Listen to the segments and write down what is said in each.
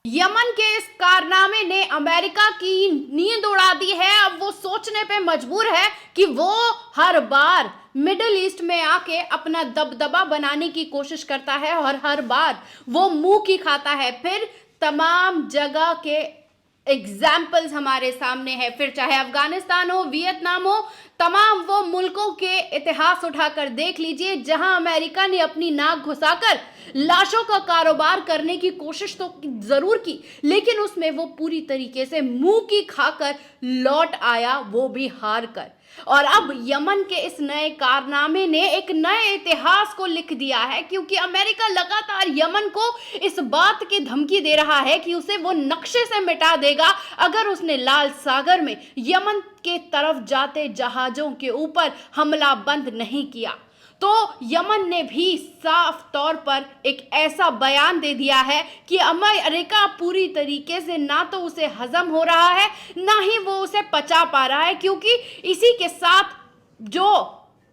Yemen के इस कारनामे ने अमेरिका की नींद उड़ा दी है। अब वो सोचने पे मजबूर है कि वो हर बार मिडिल ईस्ट में आके अपना दबदबा बनाने की कोशिश करता है और हर बार वो मुंह की खाता है। फिर तमाम जगह के एग्जाम्पल्स हमारे सामने है, फिर चाहे अफगानिस्तान हो, वियतनाम हो, तमाम वो मुल्कों के इतिहास उठाकर देख लीजिए जहां अमेरिका ने अपनी नाक घुसाकर लाशों का कारोबार करने की कोशिश तो जरूर की, लेकिन उसमें वो पूरी तरीके से मुंह की खाकर लौट आया, वो भी हार कर। और अब यमन के इस नए कारनामे ने एक नए इतिहास को लिख दिया है, क्योंकि अमेरिका लगातार यमन को इस बात की धमकी दे रहा है कि उसे वो नक्शे से मिटा देगा अगर उसने लाल सागर में यमन के तरफ जाते जहाजों के ऊपर हमला बंद नहीं किया। तो यमन ने भी साफ तौर पर एक ऐसा बयान दे दिया है कि अमेरिका पूरी तरीके से ना तो उसे हजम हो रहा है, ना ही वो उसे पचा पा रहा है, क्योंकि इसी के साथ जो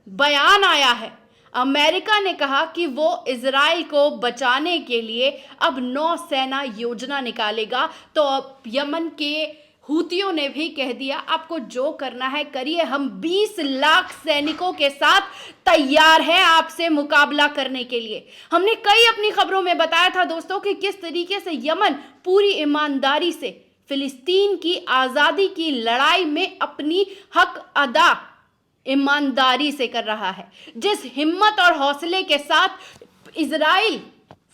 बयान आया है, अमेरिका ने कहा कि वो इजराइल को बचाने के लिए अब नौसेना योजना निकालेगा। तो अब यमन के हूतियों ने भी कह दिया आपको जो करना है करिए, हम 20 लाख सैनिकों के साथ तैयार हैं आपसे मुकाबला करने के लिए। हमने कई अपनी खबरों में बताया था दोस्तों कि किस तरीके से यमन पूरी ईमानदारी से फिलिस्तीन की आज़ादी की लड़ाई में अपनी हक अदा ईमानदारी से कर रहा है। जिस हिम्मत और हौसले के साथ इजराइल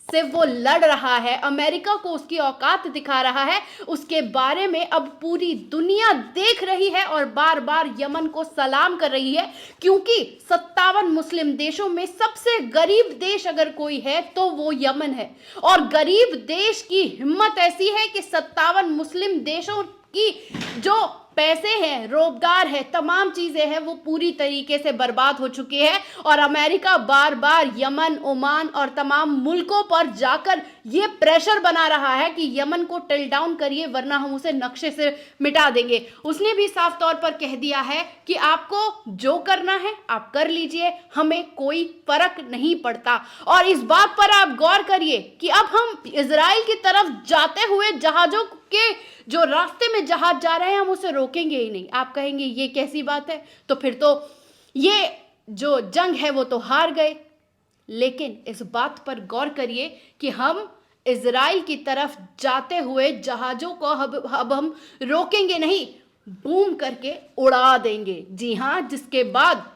से वो लड़ रहा है, अमेरिका को उसकी औकात दिखा रहा है, उसके बारे में अब पूरी दुनिया देख रही है और बार बार यमन को सलाम कर रही है, क्योंकि 57 मुस्लिम देशों में सबसे गरीब देश अगर कोई है तो वो यमन है। और गरीब देश की हिम्मत ऐसी है कि 57 मुस्लिम देशों की जो पैसे हैं, रोजगार है, तमाम चीजें हैं, वो पूरी तरीके से बर्बाद हो चुकी है। और अमेरिका बार बार यमन, ओमान और तमाम मुल्कों पर जाकर ये प्रेशर बना रहा है कि यमन को टिल डाउन करिए वरना हम उसे नक्शे से मिटा देंगे। उसने भी साफ तौर पर कह दिया है कि आपको जो करना है आप कर लीजिए, हमें कोई फर्क नहीं पड़ता। और इस बात पर आप गौर करिए कि अब हम इजराइल की तरफ जाते हुए जहाजों के जो रास्ते में जहाज जा रहे हैं हम उसे रोकेंगे ही नहीं। आप कहेंगे ये कैसी बात है, तो फिर तो ये जो जंग है वो तो हार गए। लेकिन इस बात पर गौर करिए कि हम इजराइल की तरफ जाते हुए जहाजों को अब हम रोकेंगे नहीं, बूम करके उड़ा देंगे। जी हां, जिसके बाद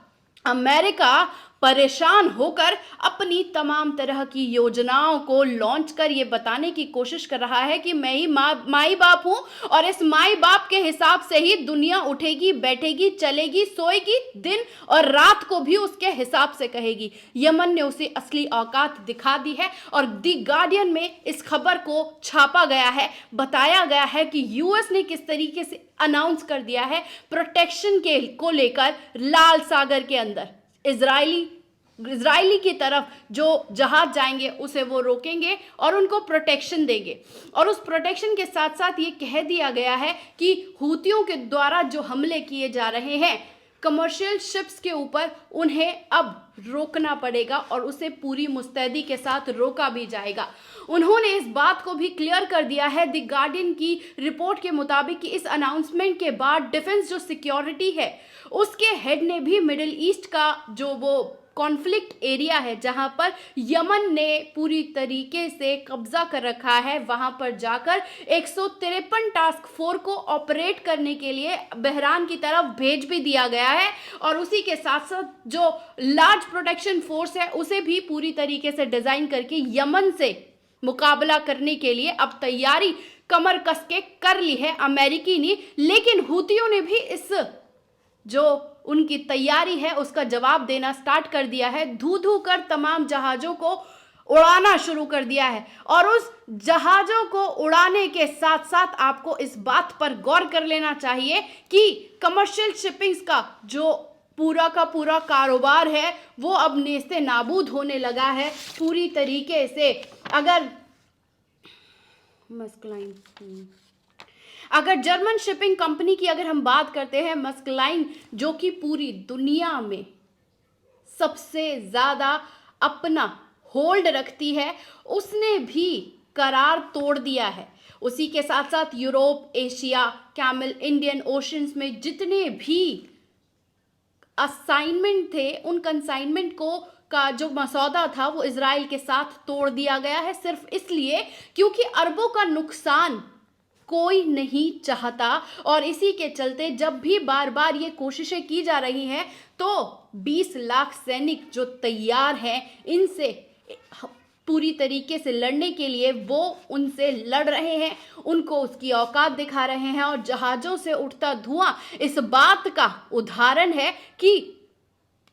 अमेरिका परेशान होकर अपनी तमाम तरह की योजनाओं को लॉन्च कर ये बताने की कोशिश कर रहा है कि मैं ही माई बाप हूं और इस माई बाप के हिसाब से ही दुनिया उठेगी, बैठेगी, चलेगी, सोएगी, दिन और रात को भी उसके हिसाब से कहेगी। यमन ने उसे असली औकात दिखा दी है और दी गार्डियन में इस खबर को छापा गया है, बताया गया है कि यूएस ने किस तरीके से अनाउंस कर दिया है प्रोटेक्शन के को लेकर लाल सागर के अंदर इजरायली की तरफ जो जहाज जाएंगे उसे वो रोकेंगे और उनको प्रोटेक्शन देंगे। और उस प्रोटेक्शन के साथ साथ ये कह दिया गया है कि हूतियों के द्वारा जो हमले किए जा रहे हैं कमर्शियल शिप्स के ऊपर, उन्हें अब रोकना पड़ेगा और उसे पूरी मुस्तैदी के साथ रोका भी जाएगा। उन्होंने इस बात को भी क्लियर कर दिया है द गार्डियन की रिपोर्ट के मुताबिक कि इस अनाउंसमेंट के बाद डिफेंस जो सिक्योरिटी है उसके हेड ने भी मिडिल ईस्ट का जो वो कॉन्फ्लिक्ट एरिया है जहां पर यमन ने पूरी तरीके से कब्जा कर रखा है, वहां पर जाकर 153 टास्क फोर्स को ऑपरेट करने के लिए बहरान की तरफ भेज भी दिया गया है। और उसी के साथ साथ जो लार्ज प्रोटेक्शन फोर्स है उसे भी पूरी तरीके से डिजाइन करके यमन से मुकाबला करने के लिए अब तैयारी कमर कस के कर ली है अमेरिकी ने। लेकिन हूतियों ने भी इस जो उनकी तैयारी है उसका जवाब देना स्टार्ट कर दिया है, धू धू कर तमाम जहाजों को उड़ाना शुरू कर दिया है। और उस जहाजों को उड़ाने के साथ साथ आपको इस बात पर गौर कर लेना चाहिए कि कमर्शियल शिपिंग्स का जो पूरा का पूरा कारोबार है वो अब नेस्ते नाबूद होने लगा है पूरी तरीके से। अगर जर्मन शिपिंग कंपनी की अगर हम बात करते हैं, मस्क लाइन, जो कि पूरी दुनिया में सबसे ज्यादा अपना होल्ड रखती है, उसने भी करार तोड़ दिया है। उसी के साथ साथ Europe, Asia, camel, Indian oceans में जितने भी असाइनमेंट थे, उन कंसाइनमेंट को का जो मसौदा था वो इजराइल के साथ तोड़ दिया गया है, सिर्फ इसलिए क्योंकि अरबों का नुकसान कोई नहीं चाहता। और इसी के चलते जब भी बार बार ये कोशिशें की जा रही हैं तो 20 लाख सैनिक जो तैयार हैं इनसे पूरी तरीके से लड़ने के लिए वो उनसे लड़ रहे हैं, उनको उसकी औकात दिखा रहे हैं। और जहाज़ों से उठता धुआं इस बात का उदाहरण है कि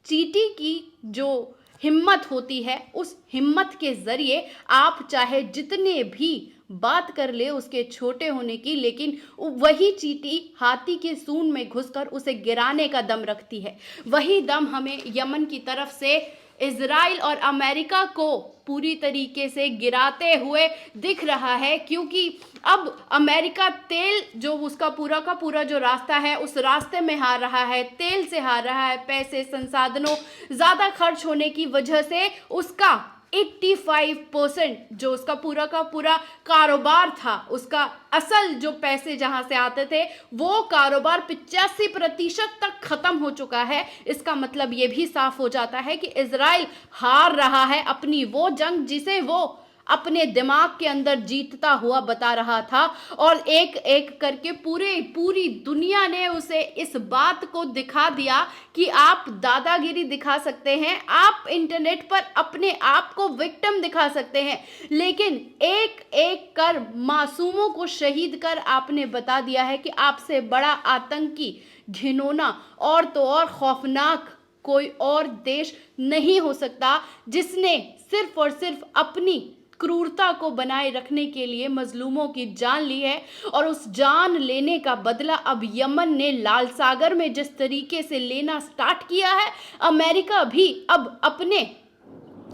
चींटी की जो हिम्मत होती है, उस हिम्मत के जरिए आप चाहे जितने भी बात कर ले उसके छोटे होने की, लेकिन वही चींटी हाथी के सूंड में घुसकर उसे गिराने का दम रखती है। वही दम हमें यमन की तरफ से इजराइल और अमेरिका को पूरी तरीके से गिराते हुए दिख रहा है, क्योंकि अब अमेरिका तेल जो उसका पूरा का पूरा जो रास्ता है उस रास्ते में हार रहा है, तेल से हार रहा है। पैसे, संसाधनों ज़्यादा खर्च होने की वजह से उसका 85% जो उसका पूरा का पूरा कारोबार था, उसका असल जो पैसे जहां से आते थे वो कारोबार 85% तक खत्म हो चुका है। इसका मतलब ये भी साफ हो जाता है कि इजराइल हार रहा है अपनी वो जंग जिसे वो अपने दिमाग के अंदर जीतता हुआ बता रहा था। और एक एक करके पूरी दुनिया ने उसे इस बात को दिखा दिया कि आप दादागिरी दिखा सकते हैं, आप इंटरनेट पर अपने आप को विक्टिम दिखा सकते हैं, लेकिन एक एक कर मासूमों को शहीद कर आपने बता दिया है कि आपसे बड़ा आतंकी, घिनौना और तो और खौफनाक कोई और देश नहीं हो सकता जिसने सिर्फ और सिर्फ अपनी क्रूरता को बनाए रखने के लिए मजलूमों की जान ली है। और उस जान लेने का बदला अब यमन ने लाल सागर में जिस तरीके से लेना स्टार्ट किया है, अमेरिका भी अब अपने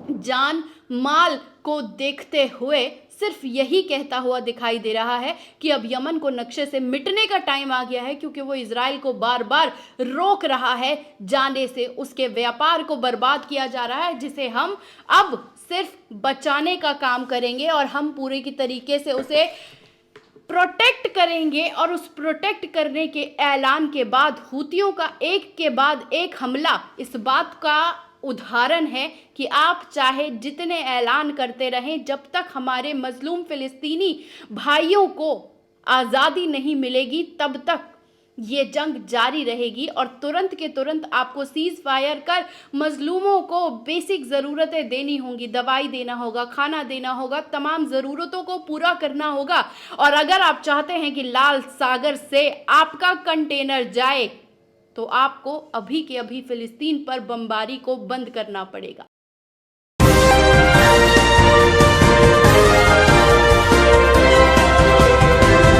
जान माल को देखते हुए सिर्फ यही कहता हुआ दिखाई दे रहा है कि अब यमन को नक्शे से मिटने का टाइम आ गया है, क्योंकि वो इजराइल को बार बार रोक रहा है जाने से, उसके व्यापार को बर्बाद किया जा रहा है, जिसे हम अब सिर्फ बचाने का काम करेंगे और हम पूरे की तरीके से उसे प्रोटेक्ट करेंगे। और उस प्रोटेक्ट करने के ऐलान के बाद हूतियों का एक के बाद एक हमला इस बात का उदाहरण है कि आप चाहे जितने ऐलान करते रहें, जब तक हमारे मजलूम फिलिस्तीनी भाइयों को आज़ादी नहीं मिलेगी तब तक ये जंग जारी रहेगी। और तुरंत के तुरंत आपको सीज फायर कर मजलूमों को बेसिक ज़रूरतें देनी होंगी, दवाई देना होगा, खाना देना होगा, तमाम ज़रूरतों को पूरा करना होगा। और अगर आप चाहते हैं कि लाल सागर से आपका कंटेनर जाए तो आपको अभी के अभी फिलिस्तीन पर बमबारी को बंद करना पड़ेगा।